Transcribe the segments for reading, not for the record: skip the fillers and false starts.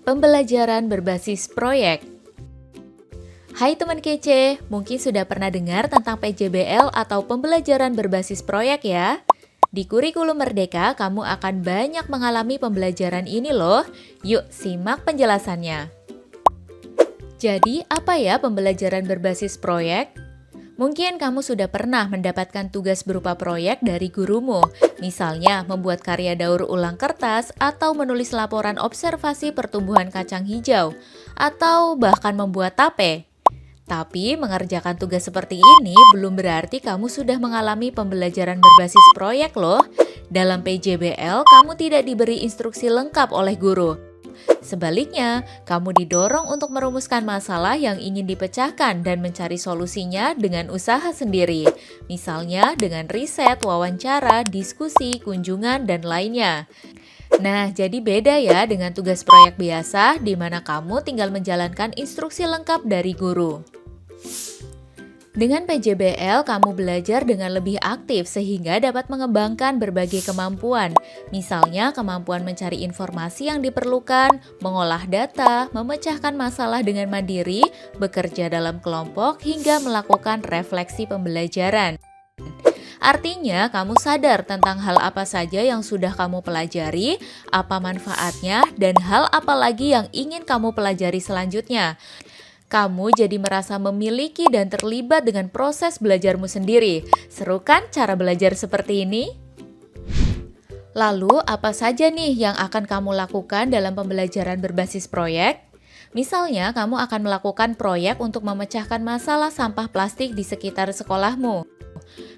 Pembelajaran berbasis proyek. Hai teman kece, mungkin sudah pernah dengar tentang PJBL atau pembelajaran berbasis proyek ya? Di kurikulum Merdeka, kamu akan banyak mengalami pembelajaran ini loh. Yuk simak penjelasannya. Jadi, apa ya pembelajaran berbasis proyek? Mungkin kamu sudah pernah mendapatkan tugas berupa proyek dari gurumu, misalnya membuat karya daur ulang kertas atau menulis laporan observasi pertumbuhan kacang hijau, atau bahkan membuat tape. Tapi mengerjakan tugas seperti ini belum berarti kamu sudah mengalami pembelajaran berbasis proyek loh. Dalam PJBL, kamu tidak diberi instruksi lengkap oleh guru. Sebaliknya, kamu didorong untuk merumuskan masalah yang ingin dipecahkan dan mencari solusinya dengan usaha sendiri. Misalnya dengan riset, wawancara, diskusi, kunjungan, dan lainnya. Nah, jadi beda ya dengan tugas proyek biasa di mana kamu tinggal menjalankan instruksi lengkap dari guru. Dengan PJBL, kamu belajar dengan lebih aktif sehingga dapat mengembangkan berbagai kemampuan. Misalnya, kemampuan mencari informasi yang diperlukan, mengolah data, memecahkan masalah dengan mandiri, bekerja dalam kelompok, hingga melakukan refleksi pembelajaran. Artinya, kamu sadar tentang hal apa saja yang sudah kamu pelajari, apa manfaatnya, dan hal apa lagi yang ingin kamu pelajari selanjutnya. Kamu jadi merasa memiliki dan terlibat dengan proses belajarmu sendiri. Seru kan cara belajar seperti ini? Lalu, apa saja nih yang akan kamu lakukan dalam pembelajaran berbasis proyek? Misalnya, kamu akan melakukan proyek untuk memecahkan masalah sampah plastik di sekitar sekolahmu.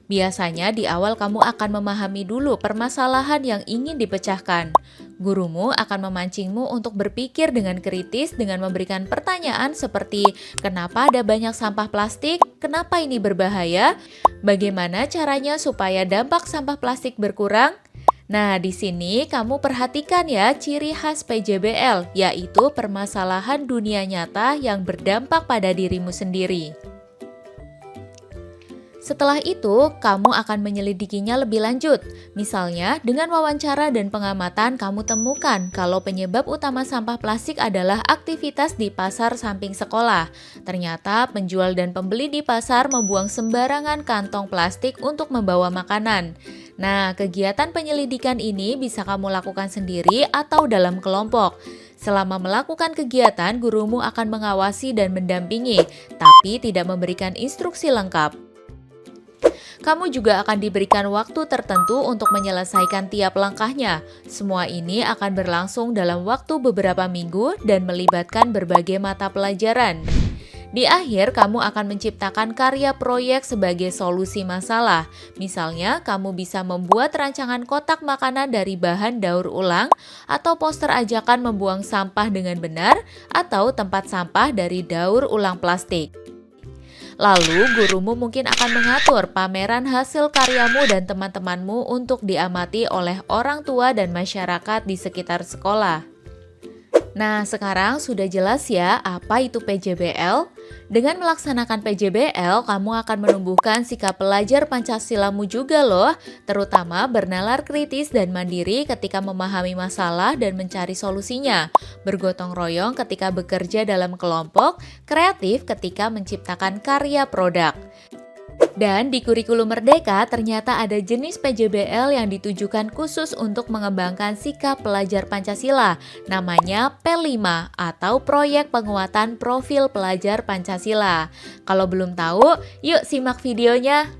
Biasanya di awal kamu akan memahami dulu permasalahan yang ingin dipecahkan. Gurumu akan memancingmu untuk berpikir dengan kritis dengan memberikan pertanyaan seperti kenapa ada banyak sampah plastik, kenapa ini berbahaya, bagaimana caranya supaya dampak sampah plastik berkurang. Nah, di sini kamu perhatikan ya ciri khas PJBL, yaitu permasalahan dunia nyata yang berdampak pada dirimu sendiri. Setelah itu, kamu akan menyelidikinya lebih lanjut. Misalnya, dengan wawancara dan pengamatan kamu temukan kalau penyebab utama sampah plastik adalah aktivitas di pasar samping sekolah. Ternyata penjual dan pembeli di pasar membuang sembarangan kantong plastik untuk membawa makanan. Nah, kegiatan penyelidikan ini bisa kamu lakukan sendiri atau dalam kelompok. Selama melakukan kegiatan, gurumu akan mengawasi dan mendampingi, tapi tidak memberikan instruksi lengkap. Kamu juga akan diberikan waktu tertentu untuk menyelesaikan tiap langkahnya. Semua ini akan berlangsung dalam waktu beberapa minggu dan melibatkan berbagai mata pelajaran. Di akhir, kamu akan menciptakan karya proyek sebagai solusi masalah. Misalnya, kamu bisa membuat rancangan kotak makanan dari bahan daur ulang, atau poster ajakan membuang sampah dengan benar, atau tempat sampah dari daur ulang plastik. Lalu, gurumu mungkin akan mengatur pameran hasil karyamu dan teman-temanmu untuk diamati oleh orang tua dan masyarakat di sekitar sekolah. Nah, sekarang sudah jelas ya apa itu PJBL? Dengan melaksanakan PJBL, kamu akan menumbuhkan sikap pelajar Pancasilamu juga loh, terutama bernalar kritis dan mandiri ketika memahami masalah dan mencari solusinya, bergotong royong ketika bekerja dalam kelompok, kreatif ketika menciptakan karya produk. Dan di kurikulum Merdeka ternyata ada jenis PJBL yang ditujukan khusus untuk mengembangkan sikap pelajar Pancasila, namanya P5 atau Proyek Penguatan Profil Pelajar Pancasila. Kalau belum tahu, yuk simak videonya.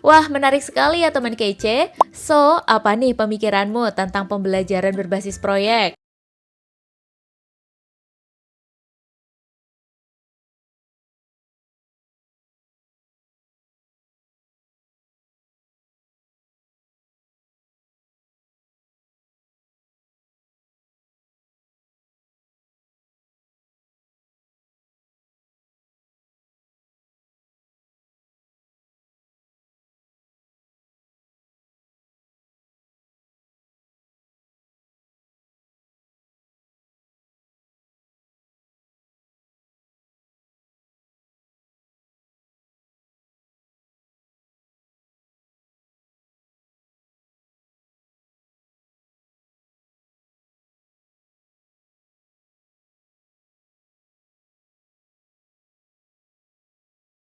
Wah, menarik sekali ya teman kece. So, apa nih pemikiranmu tentang pembelajaran berbasis proyek?